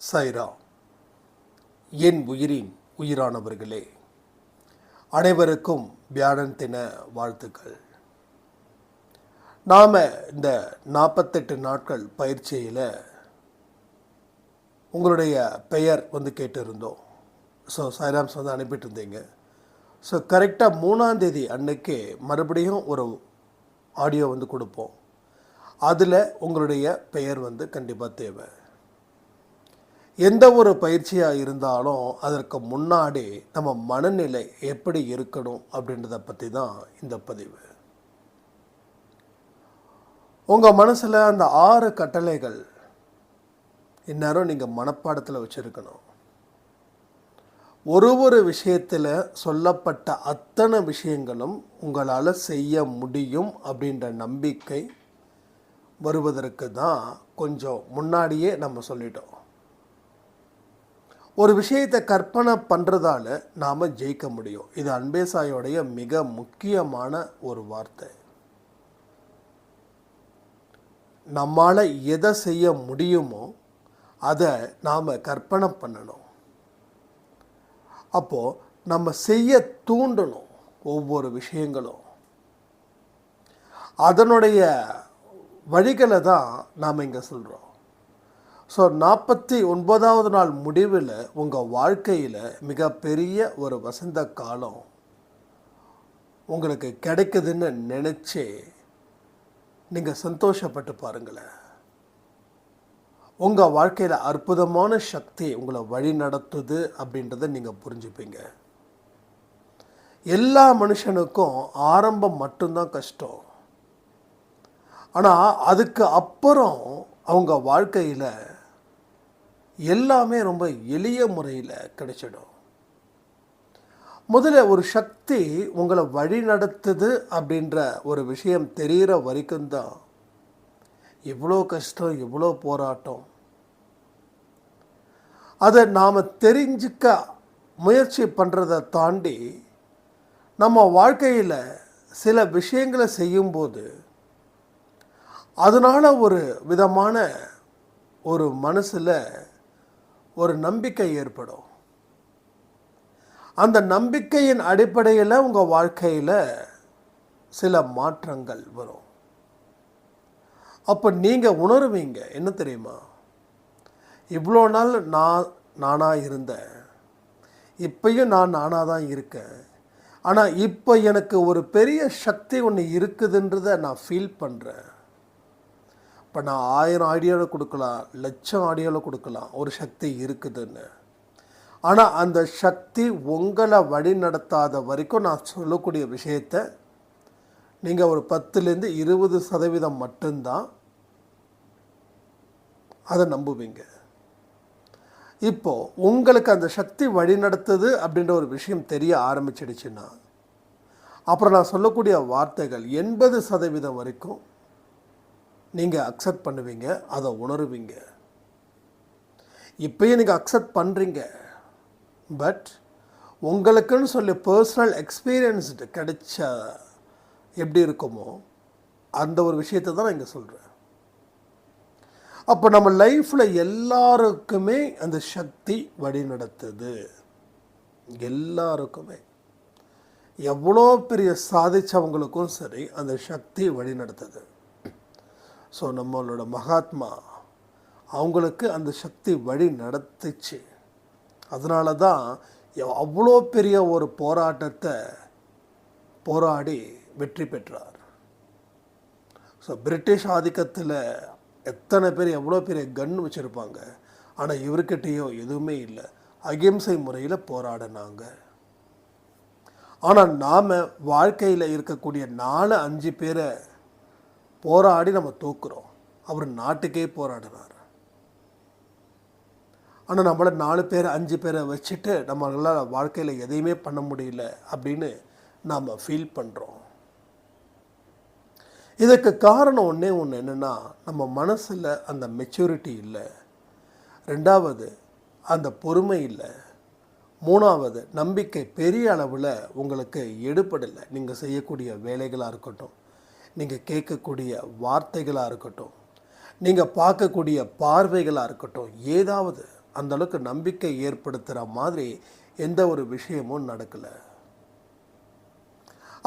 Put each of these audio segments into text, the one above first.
சைரா, என் உயிரின் உயிரானவர்களே, அனைவருக்கும் வியாழன் தின வாழ்த்துக்கள். நாம் இந்த 48 நாட்கள் பயிற்சியில் உங்களுடைய பெயர் கேட்டிருந்தோம். சைராம்ஸ் அனுப்பிட்டு இருந்தீங்க. கரெக்டாக 3ஆம் தேதி அன்னைக்கு மறுபடியும் ஒரு ஆடியோ கொடுப்போம். அதில் உங்களுடைய பெயர் கண்டிப்பாக தேவை. எந்த ஒரு பயிற்சியாக இருந்தாலும் அதற்கு முன்னாடி நம்ம மனநிலை எப்படி இருக்கணும் அப்படின்றத பற்றி தான் இந்த பதிவு. உங்கள் மனசில் அந்த 6 கட்டளைகள் இந்நேரம் நீங்கள் மனப்பாடத்தில் வச்சுருக்கணும். ஒரு விஷயத்தில் சொல்லப்பட்ட அத்தனை விஷயங்களும் உங்களால் செய்ய முடியும் அப்படின்ற நம்பிக்கை வருவதற்கு தான் கொஞ்சம் முன்னாடியே நம்ம சொல்லிட்டோம். ஒரு விஷயத்தை கற்பனை பண்ணுறதால நாம் ஜெயிக்க முடியும். இது அன்பே சாயோடைய மிக முக்கியமான ஒரு வார்த்தை. நம்மால் எதை செய்ய முடியுமோ அதை நாம் கற்பனை பண்ணணும். அப்போது நம்ம செய்ய தூண்டணும். ஒவ்வொரு விஷயங்களும் அதனுடைய வழிகளை தான் நாம் இங்கே சொல்கிறோம். 49வது நாள் முடிவில் உங்கள் வாழ்க்கையில் மிகப்பெரிய ஒரு வசந்த காலம் உங்களுக்கு கிடைக்குதுன்னு நினச்சி நீங்கள் சந்தோஷப்பட்டு பாருங்களேன். உங்கள் வாழ்க்கையில் அற்புதமான சக்தி உங்களை வழி நடத்துது அப்படின்றத நீங்கள் புரிஞ்சுப்பீங்க. எல்லா மனுஷனுக்கும் ஆரம்பம் மட்டும்தான் கஷ்டம். ஆனால் அதுக்கு அப்புறம் அவங்க வாழ்க்கையில் எல்லாமே ரொம்ப எளிய முறையில் கிடைச்சிடும். முதல்ல ஒரு சக்தி உங்களை வழி நடத்துது அப்படின்ற ஒரு விஷயம் தெரிகிற வரைக்கும் தான் இவ்வளோ கஷ்டம், இவ்வளோ போராட்டம். அதை நாம் தெரிஞ்சுக்க முயற்சி பண்ணுறதை தாண்டி நம்ம வாழ்க்கையில் சில விஷயங்களை செய்யும்போது அதனால் ஒரு விதமான ஒரு மனசில் ஒரு நம்பிக்கை ஏற்படும். அந்த நம்பிக்கையின் அடிப்படையில் உங்கள் வாழ்க்கையில் சில மாற்றங்கள் வரும். அப்போ நீங்கள் உணருவீங்க, என்ன தெரியுமா, இவ்வளோ நாள் நானாக இருந்தேன், இப்பயும் நானாக தான் இருக்கேன். ஆனால் இப்போ எனக்கு ஒரு பெரிய சக்தி ஒன்று இருக்குதுன்றதை நான் ஃபீல் பண்ணுறேன். இப்போ நான் 1000 ஆடியோவில் கொடுக்கலாம், 1,00,000 ஆடியோவில் கொடுக்கலாம், ஒரு சக்தி இருக்குதுன்னு. ஆனால் அந்த சக்தி உங்களை வழி நடத்தாத வரைக்கும் நான் சொல்லக்கூடிய விஷயத்தை நீங்கள் ஒரு 10லேருந்து 20% மட்டும்தான் அதை நம்புவீங்க. இப்போது உங்களுக்கு அந்த சக்தி வழி நடத்துது அப்படின்ற ஒரு விஷயம் தெரிய ஆரம்பிச்சிடுச்சுன்னா அப்புறம் நான் சொல்லக்கூடிய வார்த்தைகள் 80% வரைக்கும் நீங்கள் அக்செப்ட் பண்ணுவீங்க, அதை உணருவீங்க. இப்போயும் நீங்கள் அக்செப்ட் பண்ணுறீங்க. பட் உங்களுக்குன்னு சொல்லி பர்சனல் எக்ஸ்பீரியன்ஸ்டு கிடைச்ச எப்படி இருக்குமோ அந்த ஒரு விஷயத்தை தான் நான் இங்கே சொல்கிறேன். அப்போ நம்ம லைஃப்பில் எல்லாருக்குமே அந்த சக்தி வழி நடத்துது. எல்லாருக்குமே, எவ்வளோ பெரிய சாதித்தவங்களுக்கும் சரி அந்த சக்தி வழி நடத்துது. நம்மளோட மகாத்மா அவங்களுக்கு அந்த சக்தி வழி நடத்துச்சு. அதனால தான் அவ்வளோ பெரிய ஒரு போராட்டத்தை போராடி வெற்றி பெற்றார். பிரிட்டிஷ் ஆதிக்கத்தில் எத்தனை பேர் எவ்வளோ பெரிய கன் வச்சுருப்பாங்க, ஆனால் இவர்கிட்டையோ எதுவுமே இல்லை. அகிம்சை முறையில் போராடினாங்க. ஆனால் நாம் வாழ்க்கையில் இருக்கக்கூடிய 4-5 பேரை போராடி நம்ம தூக்குறோம். அவர் நாட்டுக்கே போராடினார். ஆனால் நம்மளை 4 பேர் 5 பேரை வச்சுட்டு நம்மளால் வாழ்க்கையில் எதையுமே பண்ண முடியல அப்படின்னு நாம் ஃபீல் பண்ணுறோம். இதுக்கு காரணம் ஒன்றே ஒன்று என்னென்னா, நம்ம மனசில் அந்த மெச்சூரிட்டி இல்லை. 2வது அந்த பொறுமை இல்லை. 3வது நம்பிக்கை பெரிய அளவில் உங்களுக்கு எடுப்படலை. நீங்கள் செய்யக்கூடிய வேலைகளாக இருக்கட்டும், நீங்கள் கேட்கக்கூடிய வார்த்தைகளாக இருக்கட்டும், நீங்கள் பார்க்கக்கூடிய பார்வைகளாக இருக்கட்டும், ஏதாவது அந்தளவுக்கு நம்பிக்கை ஏற்படுத்துகிற மாதிரி எந்த ஒரு விஷயமும் நடக்கலை.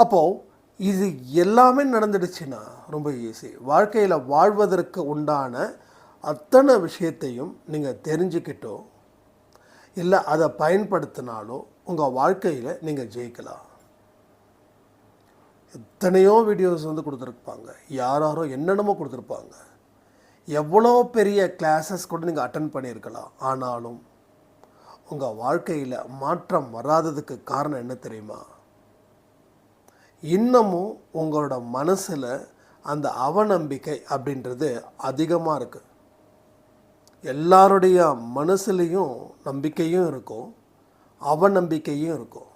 அப்போது இது எல்லாமே நடந்துடுச்சுன்னா ரொம்ப ஈஸி. வாழ்க்கையில் வாழ்வதற்கு உண்டான அத்தனை விஷயத்தையும் நீங்கள் தெரிஞ்சுக்கிட்டோ இல்லை அதை பயன்படுத்தினாலோ உங்கள் வாழ்க்கையில் நீங்கள் ஜெயிக்கலாம். எத்தனையோ வீடியோஸ் கொடுத்துருப்பாங்க, யாரோ என்னென்னமோ கொடுத்துருப்பாங்க, எவ்வளோ பெரிய கிளாஸஸ் கூட நீங்கள் அட்டன் பண்ணியிருக்கலாம். ஆனாலும் உங்கள் வாழ்க்கையில் மாற்றம் வராததுக்கு காரணம் என்ன தெரியுமா? இன்னமும் உங்களோட மனசில் அந்த அவநம்பிக்கை அப்படின்றது அதிகமாக இருக்குது. எல்லாருடைய மனசுலேயும் நம்பிக்கையும் இருக்கும், அவநம்பிக்கையும் இருக்கும்.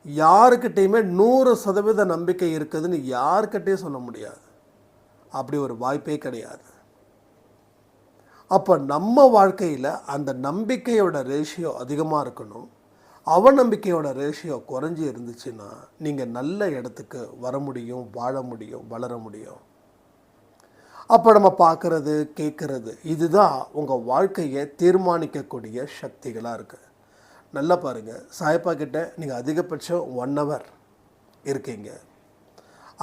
யாருக்கிட்டேயுமே 100% நம்பிக்கை இருக்குதுன்னு யாருக்கிட்டேயும் சொல்ல முடியாது. அப்படி ஒரு வாய்ப்பே கிடையாது. அப்போ நம்ம வாழ்க்கையில் அந்த நம்பிக்கையோட ரேஷியோ அதிகமாக இருக்கணும், அவநம்பிக்கையோட ரேஷியோ குறைஞ்சி இருந்துச்சுன்னா நீங்கள் நல்ல இடத்துக்கு வர முடியும், வாழ முடியும், வளர முடியும். அப்போ நம்ம பார்க்குறது, கேட்குறது, இதுதான் உங்கள் வாழ்க்கையை தீர்மானிக்கக்கூடிய சக்திகளாக இருக்குது. நல்லா பாருங்கள், சாயப்பா கிட்ட நீங்கள் அதிகபட்சம் 1 hour இருக்கீங்க.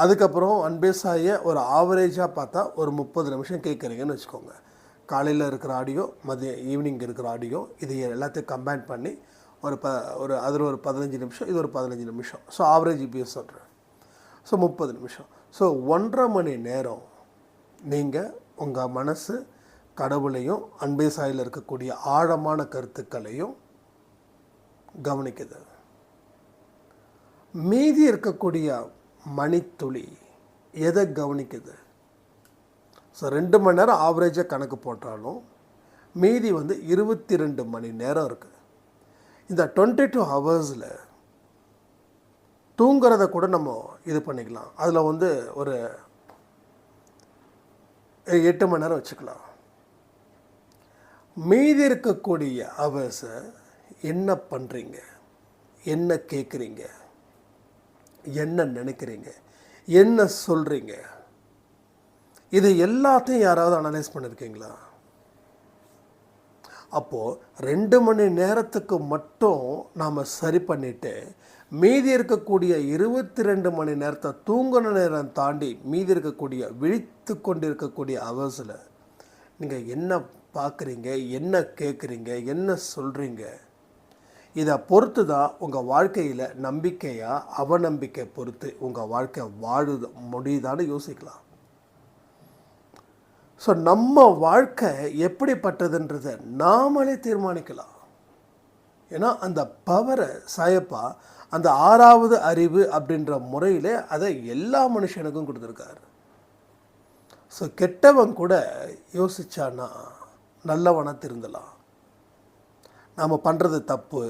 அதுக்கப்புறம் அன்பே சாயை ஒரு ஆவரேஜாக பார்த்தா ஒரு 30 நிமிஷம் கேட்குறீங்கன்னு வச்சுக்கோங்க. காலையில் இருக்கிற ஆடியோ, மதியம் ஈவினிங் இருக்கிற ஆடியோ, இது எல்லாத்தையும் கம்பைன் பண்ணி ஒரு அதில் ஒரு 15 நிமிஷம், இது ஒரு 15 நிமிஷம். ஸோ ஆவரேஜ் இப்படியே சொல்கிறேன். ஸோ 30 நிமிஷம். ஸோ 1.5 மணி நேரம் நீங்கள் உங்கள் மனசு கடவுளையும் அன்பே சாயில் இருக்கக்கூடிய ஆழமான கருத்துக்களையும் கவனிக்குது. மீதி இருக்கக்கூடிய மணித்துளி எதை கவனிக்குது? ஸோ 2 மணி நேரம் ஆவரேஜாக கணக்கு போட்டாலும் மீதி 22 மணி நேரம் இருக்குது. இந்த 22 ஹவர்ஸில் தூங்குறத கூட நம்ம இது பண்ணிக்கலாம். அதில் ஒரு 8 மணி நேரம் வச்சுக்கலாம். மீதி இருக்கக்கூடிய ஹவர்ஸை என்ன பண்ணுறீங்க, என்ன கேட்குறீங்க, என்ன நினைக்கிறீங்க, என்ன சொல்கிறீங்க, இது எல்லாத்தையும் யாராவது அனலைஸ் பண்ணியிருக்கீங்களா? அப்போது 2 மணி நேரத்துக்கு மட்டும் நாம் சரி பண்ணிவிட்டு மீதி இருக்கக்கூடிய 22 மணி நேரத்தை தூங்குன நேரம் தாண்டி மீதி இருக்கக்கூடிய விழித்து கொண்டு இருக்கக்கூடிய ஹவர்ஸில் நீங்கள் என்ன பார்க்குறீங்க, என்ன கேட்குறீங்க, என்ன சொல்கிறீங்க, இதை பொறுத்து தான் உங்கள் வாழ்க்கையில் நம்பிக்கையாக அவநம்பிக்கை பொறுத்து உங்கள் வாழ்க்கை முடியுதான்னு யோசிக்கலாம். ஸோ நம்ம வாழ்க்கை எப்படிப்பட்டதுன்றதை நாமளே தீர்மானிக்கலாம். ஏன்னா அந்த பவரை சாயப்பா அந்த 6வது அறிவு அப்படின்ற முறையில் அதை எல்லா மனுஷனுக்கும் கொடுத்துருக்காரு. ஸோ கெட்டவன் கூட யோசிச்சான்னா நல்லவனாக திருந்தலாம். நாம் பண்ணுறது தப்பு,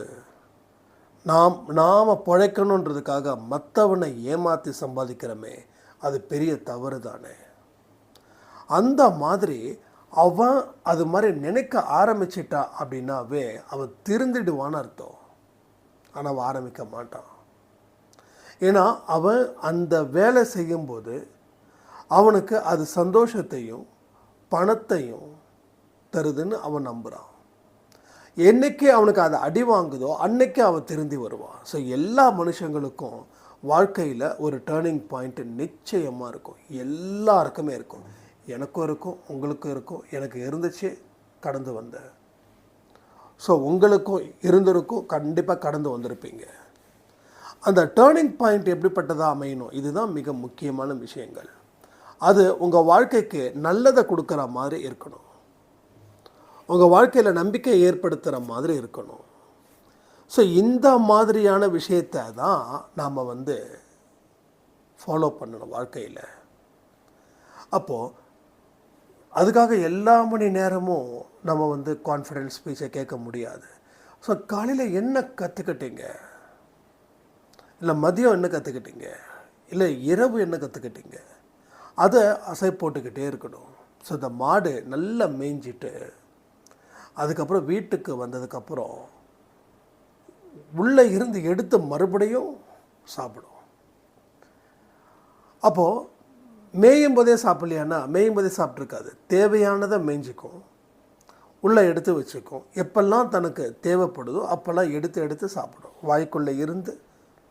நாம் பிழைக்கணுன்றதுக்காக மற்றவனை ஏமாற்றி சம்பாதிக்கிறோமே, அது பெரிய தவறு தானே. அந்த மாதிரி அவன் அது மாதிரி நினைக்க ஆரம்பிச்சிட்டா அப்படின்னாவே அவன் திருந்திடுவான்னு அர்த்தம். ஆனால் அவன் ஆரம்பிக்க மாட்டான். ஏன்னா அவன் அந்த வேலை செய்யும்போது அவனுக்கு அது சந்தோஷத்தையும் பணத்தையும் தருதுன்னு அவன் நம்புகிறான். என்னைக்கு அவனுக்கு அதை அடி வாங்குதோ அன்னைக்கு அவன் திருந்தி வருவான். ஸோ எல்லா மனுஷங்களுக்கும் வாழ்க்கையில் ஒரு டேர்னிங் பாயிண்ட் நிச்சயமாக இருக்கும். எல்லாருக்குமே இருக்கும். எனக்கும் இருக்கும், உங்களுக்கும் இருக்கும். எனக்கு இருந்துச்சு, கடந்து வந்தேன். ஸோ உங்களுக்கும் இருந்திருக்கும், கண்டிப்பாக கடந்து வந்திருப்பீங்க. அந்த டேர்னிங் பாயிண்ட் எப்படிப்பட்டதாக அமையணும், இதுதான் மிக முக்கியமான விஷயங்கள். அது உங்கள் வாழ்க்கைக்கு நல்லதை கொடுக்குற மாதிரி இருக்கணும், உங்கள் வாழ்க்கையில் நம்பிக்கை ஏற்படுத்துகிற மாதிரி இருக்கணும். ஸோ இந்த மாதிரியான விஷயத்தை தான் நாம் ஃபாலோ பண்ணணும் வாழ்க்கையில். அப்போது அதுக்காக எல்லா மணி நேரமும் நம்ம கான்ஃபிடென்ஸ் ஸ்பீச்சை கேட்க முடியாது. ஸோ காலையில் என்ன கற்றுக்கிட்டீங்க, இல்லை மதியம் என்ன கற்றுக்கிட்டீங்க, இல்லை இரவு என்ன கற்றுக்கிட்டீங்க, அதை அசை போட்டுக்கிட்டே இருக்கணும். ஸோ இந்த மாடு நல்லா மேய்ஞ்சிட்டு அதுக்கப்புறம் வீட்டுக்கு வந்ததுக்கப்புறம் உள்ளே இருந்து எடுத்து மறுபடியும் சாப்பிடும். அப்போது மேயும் போதே சாப்பிட்லையானா மேயும் போதே சாப்பிட்ருக்காது. தேவையானதை மேய்ஞ்சிக்கும், உள்ளே எடுத்து வச்சுக்கும். எப்பெல்லாம் தனக்கு தேவைப்படுதோ அப்போல்லாம் எடுத்து எடுத்து சாப்பிடும். வாய்க்குள்ளே இருந்து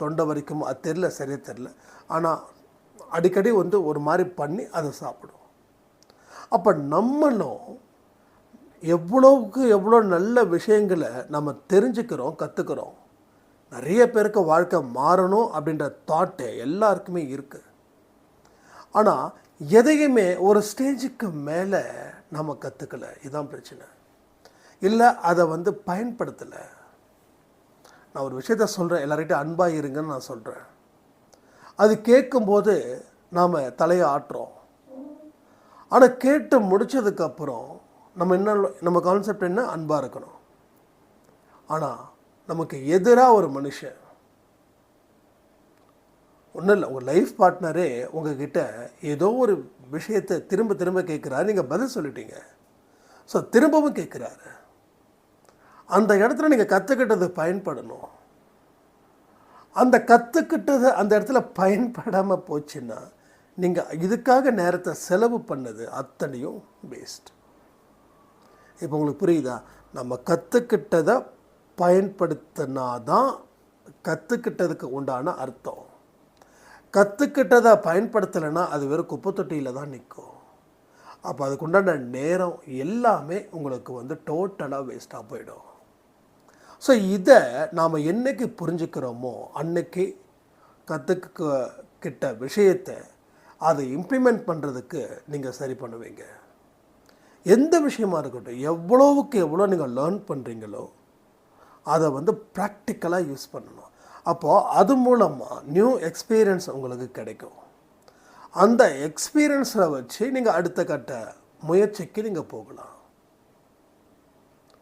தொண்டை வரைக்கும் அது தெரில, சரியாக தெரில. ஆனால் அடிக்கடி வந்து ஒரு மாதிரி பண்ணி அதை சாப்பிடும். அப்போ நம்மளும் எவ்வளோவுக்கு எவ்வளோ நல்ல விஷயங்களை நம்ம தெரிஞ்சுக்கிறோம், கற்றுக்கிறோம். நிறைய பேருக்கு வாழ்க்கை மாறணும் அப்படின்ற தாட்டு எல்லாருக்குமே இருக்குது. ஆனால் எதையுமே ஒரு ஸ்டேஜுக்கு மேலே நம்ம கற்றுக்கலை. இதுதான் பிரச்சனை. இல்லை அதை வந்து பயன்படுத்தலை. நான் ஒரு விஷயத்த சொல்கிறேன், எல்லார்கிட்டையும் அன்பாக இருங்கன்னு நான் சொல்கிறேன். அது கேட்கும்போது நாம் தலையை ஆட்டுறோம். ஆனால் கேட்டு முடித்ததுக்கப்புறம் நம்ம கான்செப்ட் என்ன? அன்பாக இருக்கணும். ஆனால் நமக்கு எதிராக ஒரு மனுஷன், ஒன்றும் இல்லை, உங்கள் லைஃப் பார்ட்னரே உங்ககிட்ட ஏதோ ஒரு விஷயத்தை திரும்ப திரும்ப கேட்குறாரு, நீங்கள் பதில் சொல்லிட்டீங்க. ஸோ திரும்பவும் கேட்குறாரு. அந்த இடத்துல நீங்கள் கற்றுக்கிட்டது பயன்படணும். அந்த கற்றுக்கிட்டது அந்த இடத்துல பயன்படாமல் போச்சுன்னா நீங்கள் இதுக்காக நேரத்தை செலவு பண்ணது அத்தனையும் வேஸ்ட். இப்போ உங்களுக்கு புரியுதா? நம்ம கற்றுக்கிட்டதை பயன்படுத்தினாதான் கற்றுக்கிட்டதுக்கு உண்டான அர்த்தம். கற்றுக்கிட்டதை பயன்படுத்தலைன்னா அது வெறும் குப்பை தொட்டியில் தான் நிற்கும். அப்போ அதுக்கு உண்டான நேரம் எல்லாமே உங்களுக்கு வந்து டோட்டலாக வேஸ்ட்டாக போயிடும். ஸோ இதை நாம் என்றைக்கு புரிஞ்சுக்கிறோமோ அன்னைக்கு கற்றுக்கிட்ட விஷயத்தை அதை இம்ப்ளிமெண்ட் பண்ணுறதுக்கு நீங்கள் சரி பண்ணுவீங்க. எந்த விஷயமா இருக்கட்டும், எவ்வளோவுக்கு எவ்வளோ நீங்கள் லேர்ன் பண்ணுறீங்களோ அதை வந்து ப்ராக்டிக்கலாக யூஸ் பண்ணணும். அப்போது அது மூலமாக நியூ எக்ஸ்பீரியன்ஸ் உங்களுக்கு கிடைக்கும். அந்த எக்ஸ்பீரியன்ஸை வச்சு நீங்கள் அடுத்த கட்ட முயற்சிக்கு நீங்கள் போகலாம்.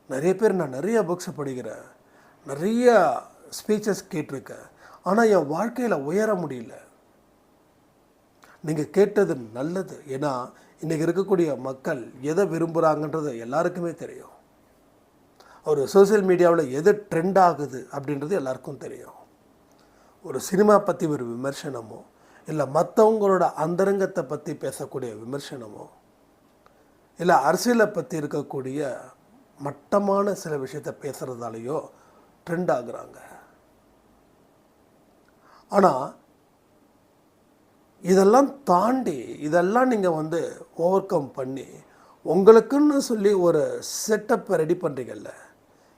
நிறைய பேர், நான் நிறைய புக்ஸை படிக்கிறேன், நிறைய ஸ்பீச்சஸ் கேட்டிருக்கேன், ஆனால் என் வாழ்க்கையில் உயர முடியல. நீங்கள் கேட்டது நல்லது. ஏன்னா இன்றைக்கி இருக்கக்கூடிய மக்கள் எதை விரும்புகிறாங்கன்றது எல்லாருக்குமே தெரியும். ஒரு சோசியல் மீடியாவில் எது ட்ரெண்ட் ஆகுது அப்படின்றது எல்லாருக்கும் தெரியும். ஒரு சினிமா பற்றி ஒரு விமர்சனமோ, இல்லை மற்றவங்களோட அந்தரங்கத்தை பற்றி பேசக்கூடிய விமர்சனமோ, இல்லை அரசியலை பற்றி இருக்கக்கூடிய மட்டமான சில விஷயத்தை பேசுகிறதாலேயோ ட்ரெண்ட் ஆகுறாங்க. ஆனால் இதெல்லாம் தாண்டி இதெல்லாம் நீங்கள் வந்து ஓவர் கம் பண்ணி உங்களுக்குன்னு சொல்லி ஒரு செட்டப்பை ரெடி பண்ணுறீங்கல்ல,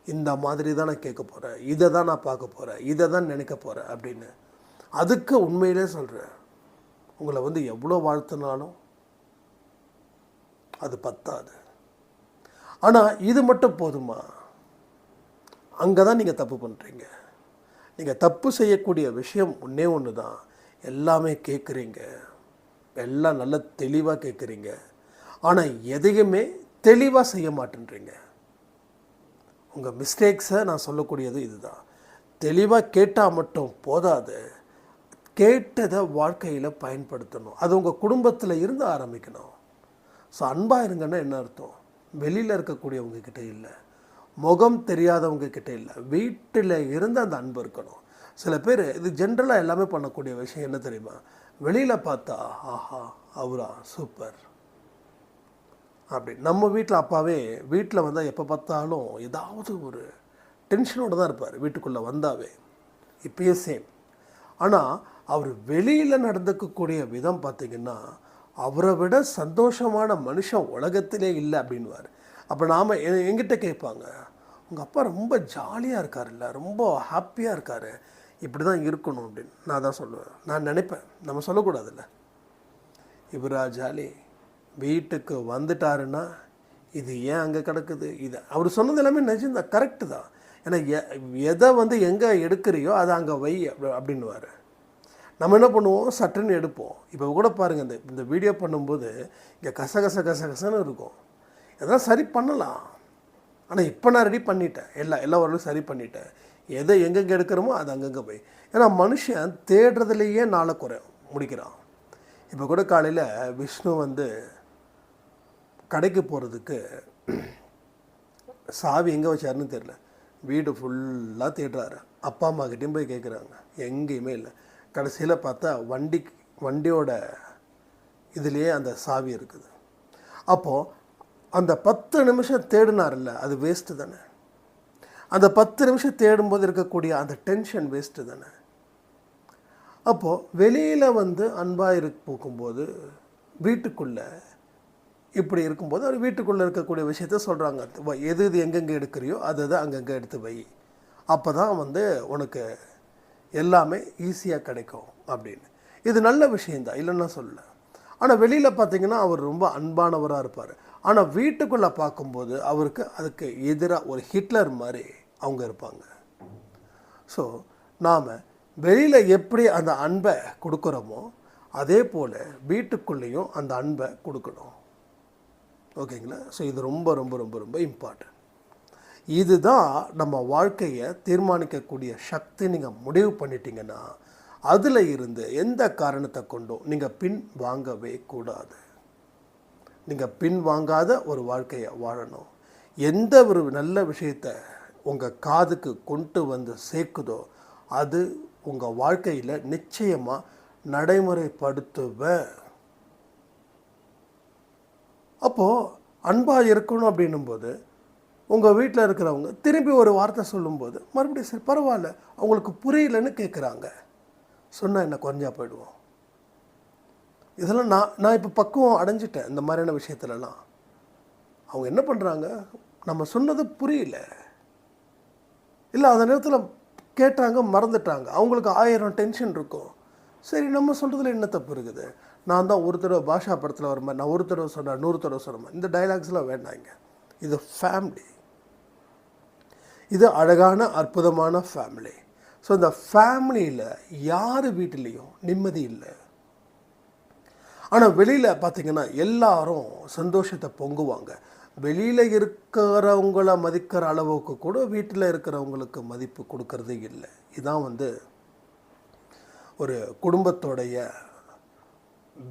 இந்த மாதிரி தான் நான் கேட்க போகிறேன், இதை தான் நான் பார்க்க போகிறேன், இதை தான் நினைக்க போகிறேன் அப்படின்னு, அதுக்கு உண்மையிலே சொல்கிறேன், உங்களை வந்து எவ்வளோ வாழ்த்தினாலும் அது பத்தாது. ஆனால் இது மட்டும் போதுமா? அங்கே தான் நீங்கள் தப்பு பண்ணுறீங்க. நீங்கள் தப்பு செய்யக்கூடிய விஷயம் ஒன்றே ஒன்று தான். எல்லாமே கேட்குறீங்க, எல்லாம் நல்ல தெளிவாக கேட்குறீங்க, ஆனால் எதையுமே தெளிவாக செய்ய மாட்டேன்றீங்க. உங்கள் மிஸ்டேக்ஸை நான் சொல்லக்கூடியது இதுதான். தெளிவாக கேட்டால் மட்டும் போதாது, கேட்டதை வாழ்க்கையில் பயன்படுத்தணும். அது உங்கள் குடும்பத்தில் இருந்து ஆரம்பிக்கணும். ஸோ அன்பாக இருங்கன்னா என்ன அர்த்தம்? வெளியில் இருக்கக்கூடியவங்க கிட்டே இல்லை, முகம் தெரியாதவங்க கிட்டே இல்லை, வீட்டில் இருந்து அந்த அன்பு இருக்கணும். சில பேர் இது ஜென்ரலாக எல்லாமே பண்ணக்கூடிய விஷயம் என்ன தெரியுமா? வெளியில் பார்த்தா ஆஹா அவரா சூப்பர் அப்படி. நம்ம வீட்டில் அப்பாவே வீட்டில் வந்தால் எப்போ பார்த்தாலும் ஏதாவது ஒரு டென்ஷனோடு தான் இருப்பார் வீட்டுக்குள்ளே வந்தாவே. இப்பயே சேம். ஆனால் அவர் வெளியில் நடந்துக்கக்கூடிய விதம் பார்த்திங்கன்னா அவரை விட சந்தோஷமான மனுஷன் உலகத்திலே இல்லை அப்படின்வார். அப்போ நாம் எங்கிட்ட கேட்பாங்க, உங்கள் அப்பா ரொம்ப ஜாலியாக இருக்கார்ல, ரொம்ப ஹாப்பியாக இருக்கார், இப்படி தான் இருக்கணும் அப்படின்னு. நான் தான் சொல்லுவேன். நான் நினைப்பேன், நம்ம சொல்லக்கூடாதுல்ல, இவரா ஜாலி, வீட்டுக்கு வந்துட்டாருன்னா இது ஏன் அங்கே கிடக்குது, இது அவர் சொன்னது எல்லாமே நிஜம்தான், கரெக்டு தான். ஏன்னா எதை வந்து எங்கே எடுக்கிறியோ அதை அங்கே வை அப்படின்னுவார். நம்ம என்ன பண்ணுவோம், சட்டுன்னு எடுப்போம். இப்போ கூட பாருங்கள், இந்த வீடியோ பண்ணும்போது இங்கே கசகசன்னு இருக்கும். எதாவது சரி பண்ணலாம், ஆனால் இப்போ நான் ரெடி பண்ணிட்டேன், எல்லா ஓரளவுக்கு சரி பண்ணிட்டேன். எதை எங்கெங்கே எடுக்கிறோமோ அது அங்கங்கே போய். ஏன்னா மனுஷன் தேடுறதுலேயே நாளை முடிக்கிறான். இப்போ கூட காலையில் விஷ்ணு வந்து கடைக்கு போகிறதுக்கு சாவி எங்கே வச்சாருன்னு தெரியல, வீடு ஃபுல்லாக தேடுறாரு. அப்பா அம்மா கிட்டேயும் போய் கேட்குறாங்க, எங்கேயுமே இல்லை. கடைசியில் பார்த்தா வண்டியோட இதுலேயே அந்த சாவி இருக்குது. அப்போது அந்த 10 நிமிஷம் தேடினார்ல, அது வேஸ்ட்டு தானே. அந்த 10 நிமிஷம் தேடும்போது இருக்கக்கூடிய அந்த டென்ஷன் வேஸ்ட்டு தானே. அப்போது வெளியில் வந்து அன்பாக போகும்போது வீட்டுக்குள்ளே இப்படி இருக்கும்போது அவர் வீட்டுக்குள்ளே இருக்கக்கூடிய விஷயத்த சொல்கிறாங்க. எது எது எங்கெங்கே எடுக்கிறியோ அது அங்கங்கே எடுத்து வை, அப்போ தான் வந்து உனக்கு எல்லாமே ஈஸியாக கிடைக்கும் அப்படின்னு. இது நல்ல விஷயந்தான், இல்லைன்னா சொல்லல. ஆனால் வெளியில் பார்த்தீங்கன்னா அவர் ரொம்ப அன்பானவராக இருப்பார். ஆனால் வீட்டுக்குள்ளே பார்க்கும்போது அவருக்கு அதுக்கு எதிராக ஒரு ஹிட்லர் மாதிரி அவங்க இருப்பாங்க. ஸோ நாம் வெளியில் எப்படி அந்த அன்பை கொடுக்குறோமோ அதே போல் வீட்டுக்குள்ளேயும் அந்த அன்பை கொடுக்கணும். ஓகேங்களா? ஸோ இது ரொம்ப ரொம்ப ரொம்ப ரொம்ப இம்பார்ட்டன்ட். இதுதான் நம்ம வாழ்க்கையை தீர்மானிக்கக்கூடிய சக்தி. நீங்கள் முடிவு பண்ணிட்டீங்கன்னா அதில் இருந்து எந்த காரணத்தை கொண்டும் நீங்கள் பின் வாங்கவே கூடாது. நீங்கள் பின் வாங்காத ஒரு வாழ்க்கையை வாழணும். எந்த ஒரு நல்ல விஷயத்தை உங்கள் காதுக்கு கொண்டு வந்து சேர்க்குதோ அது உங்கள் வாழ்க்கையில் நிச்சயமாக நடைமுறைப்படுத்துவேன். அப்போது அன்பாக இருக்கணும் அப்படின்னும்போது உங்கள் வீட்டில் இருக்கிறவங்க திரும்பி ஒரு வார்த்தை சொல்லும்போது மறுபடியும் சரி பரவாயில்ல, அவங்களுக்கு புரியலன்னு கேட்குறாங்க, சொன்னால் என்ன குறைஞ்சா போயிடுவோம். இதெல்லாம் நான் இப்போ பக்குவம் அடைஞ்சிட்டேன். இந்த மாதிரியான விஷயத்துலலாம் அவங்க என்ன பண்ணுறாங்க, நம்ம சொன்னது புரியல, இல்லை அந்த நேரத்தில் கேட்டாங்க மறந்துட்டாங்க, அவங்களுக்கு 1000 டென்ஷன் இருக்கும். சரி, நம்ம சொல்கிறதுல என்ன தப்பு இருக்குது? நான் தான் ஒரு தடவை பாஷா படத்தில் வர மாதிரி, நான் ஒரு தடவை சொன்னேன் 100 தடவை சொன்ன மாதிரி, இந்த டைலாக்ஸ்லாம் வேண்டாங்க. இது ஃபேமிலி, இது அழகான அற்புதமான ஃபேமிலி. ஸோ இந்த ஃபேமிலியில் யார் வீட்டிலையும் நிம்மதி இல்லை. ஆனால் வெளியில் பார்த்திங்கன்னா எல்லாரும் சந்தோஷத்தை பொங்குவாங்க. வெளியில் இருக்கிறவங்கள மதிக்கிற அளவுக்கு கூட வீட்டில் இருக்கிறவங்களுக்கு மதிப்பு கொடுக்கறதே இல்லை. இதுதான் வந்து ஒரு குடும்பத்தோடைய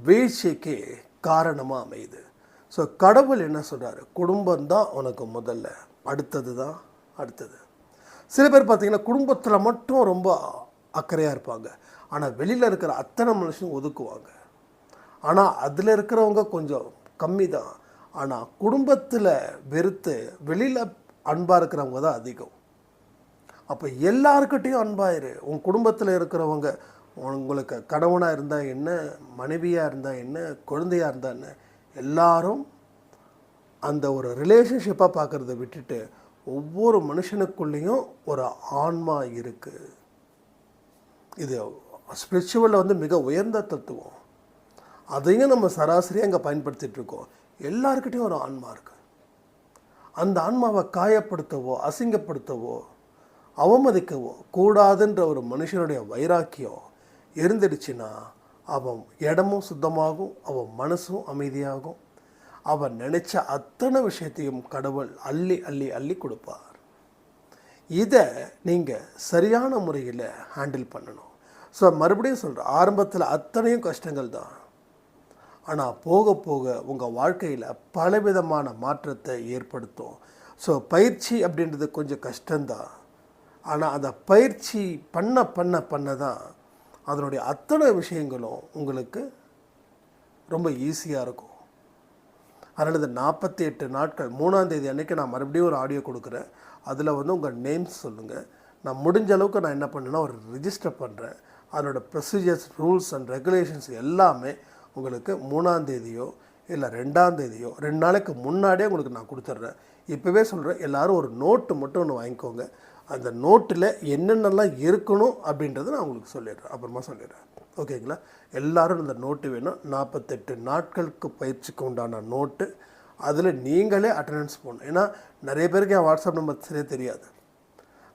வீழ்ச்சிக்கு காரணமாக அமையுது. ஸோ கடவுள் என்ன சொல்கிறாரு, குடும்பம்தான் உனக்கு முதல்ல, அடுத்தது தான் அடுத்தது. சில பேர் பார்த்திங்கன்னா குடும்பத்தில் மட்டும் ரொம்ப அக்கறையாக இருப்பாங்க, ஆனால் வெளியில் இருக்கிற அத்தனை மனுஷனும் ஒதுக்குவாங்க. ஆனால் அதில் இருக்கிறவங்க கொஞ்சம் கம்மி தான். ஆனால் குடும்பத்தில் வெறுத்து வெளியில் அன்பாக இருக்கிறவங்க தான் அதிகம். அப்போ எல்லாருக்கிட்டையும் அன்பாயிரு. உன் குடும்பத்தில் இருக்கிறவங்க, உங்களுக்கு கணவனாக இருந்தால் என்ன, மனைவியாக இருந்தால் என்ன, குழந்தையாக இருந்தால் என்ன, எல்லாரும் அந்த ஒரு ரிலேஷன்ஷிப்பாக பார்க்குறத விட்டுட்டு ஒவ்வொரு மனுஷனுக்குள்ளேயும் ஒரு ஆன்மா இருக்குது. இது ஸ்பிரிச்சுவலில் வந்து மிக உயர்ந்த தத்துவம். அதையும் நம்ம சராசரியாக அங்கே பயன்படுத்திகிட்ருக்கோம். எல்லாருக்கிட்டையும் ஒரு ஆன்மா இருக்குது. அந்த ஆன்மாவை காயப்படுத்தவோ அசிங்கப்படுத்தவோ அவமதிக்கவோ கூடாதுன்ற ஒரு மனுஷனுடைய வைராக்கியம் இருந்துடுச்சுன்னா அவன் இடமும் சுத்தமாகும், அவன் மனசும் அமைதியாகும், அவன் நினச்ச அத்தனை விஷயத்தையும் கடவுள் அள்ளி அள்ளி அள்ளி கொடுப்பார். இதை நீங்கள் சரியான முறையில் ஹேண்டில் பண்ணணும். ஸோ மறுபடியும் சொல்கிறேன், ஆரம்பத்தில் அத்தனையும் கஷ்டங்கள் தான். ஆனால் போக போக உங்கள் வாழ்க்கையில் பலவிதமான மாற்றத்தை ஏற்படுத்தும். ஸோ பயிற்சி அப்படின்றது கொஞ்சம் கஷ்டம்தான். ஆனால் அந்த பயிற்சி பண்ண பண்ண பண்ண தான் அதனுடைய அத்தனை விஷயங்களும் உங்களுக்கு ரொம்ப ஈஸியாக இருக்கும். அதனால் இந்த 48 நாட்கள் 3ஆம் தேதி அன்றைக்கி நான் மறுபடியும் ஒரு ஆடியோ கொடுக்குறேன். அதில் வந்து உங்கள் நேம்ஸ் சொல்லுங்கள். நான் முடிஞ்ச அளவுக்கு நான் என்ன பண்ணேன்னா ஒரு ரிஜிஸ்டர் பண்ணுறேன். அதனோட ப்ரொசீஜர்ஸ், ரூல்ஸ் அண்ட் ரெகுலேஷன்ஸ் எல்லாமே உங்களுக்கு 3ஆம் தேதியோ இல்லை 2ஆம் தேதியோ 2 நாளைக்கு முன்னாடியே உங்களுக்கு நான் கொடுத்துட்றேன். இப்போவே சொல்கிறேன், எல்லோரும் ஒரு நோட்டு மட்டும் ஒன்று வாங்கிக்கோங்க. அந்த நோட்டில் என்னென்னலாம் இருக்கணும் அப்படின்றத நான் உங்களுக்கு சொல்லிடுறேன், அப்புறமா சொல்லிடுறேன். ஓகேங்களா? எல்லோரும் இந்த நோட்டு வேணும். 48 நாட்களுக்கு பயிற்சிக்கு உண்டான நோட்டு. அதில் நீங்களே அட்டண்டன்ஸ் போடணும். ஏன்னா நிறைய பேருக்கு என் வாட்ஸ்அப் நம்பர் சரியாக தெரியாது.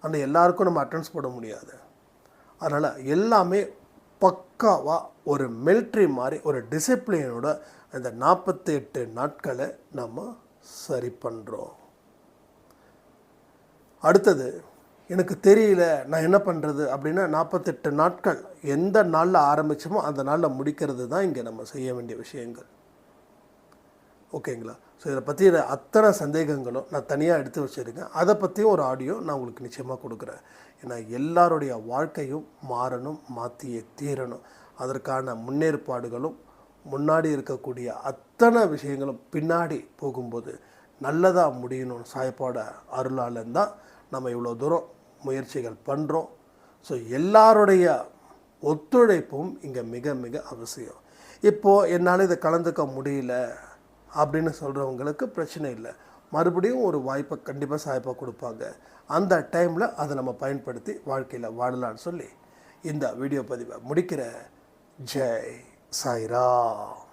ஆனால் எல்லாருக்கும் நம்ம அட்டண்டன்ஸ் போட முடியாது. அதனால் எல்லாமே பக்காவாக ஒரு மிலிட்ரி மாதிரி ஒரு டிசிப்ளினோட அந்த 48 நாட்களை நம்ம சரி பண்ணுறோம். அடுத்தது, எனக்கு தெரியல நான் என்ன பண்ணுறது அப்படின்னா 48 நாட்கள் எந்த நாளில் ஆரம்பித்தோமோ அந்த நாளில் முடிக்கிறது தான் இங்கே நம்ம செய்ய வேண்டிய விஷயங்கள். ஓகேங்களா? ஸோ இதை பற்றி அத்தனை சந்தேகங்களும் நான் தனியாக எடுத்து வச்சுருக்கேன். அதை பற்றியும் ஒரு ஆடியோ நான் உங்களுக்கு நிச்சயமாக கொடுக்குறேன். ஏன்னா எல்லாருடைய வாழ்க்கையும் மாறணும், மாற்றியே தீரணும். அதற்கான முன்னேற்பாடுகளும் முன்னாடி இருக்கக்கூடிய அத்தனை விஷயங்களும் பின்னாடி போகும்போது நல்லதாக முடியணும் சாயப்பாவோட அருளால் தான் நம்ம இவ்வளோ தூரம் முயற்சிகள் பண்ணுறோம். ஸோ எல்லாருடைய ஒத்துழைப்பும் இங்கே மிக மிக அவசியம். இப்போது என்னால் இதை கலந்துக்க முடியல அப்படின்னு சொல்கிறவங்களுக்கு பிரச்சனை இல்லை. மறுபடியும் ஒரு வாய்ப்பை கண்டிப்பாக சாயப்பா கொடுப்பாங்க. அந்த டைமில் அதை நம்ம பயன்படுத்தி வாழ்க்கையில் வாழலான்னு சொல்லி இந்த வீடியோ பதிவை முடிக்கிற. ஜெய் சாய்ராம்.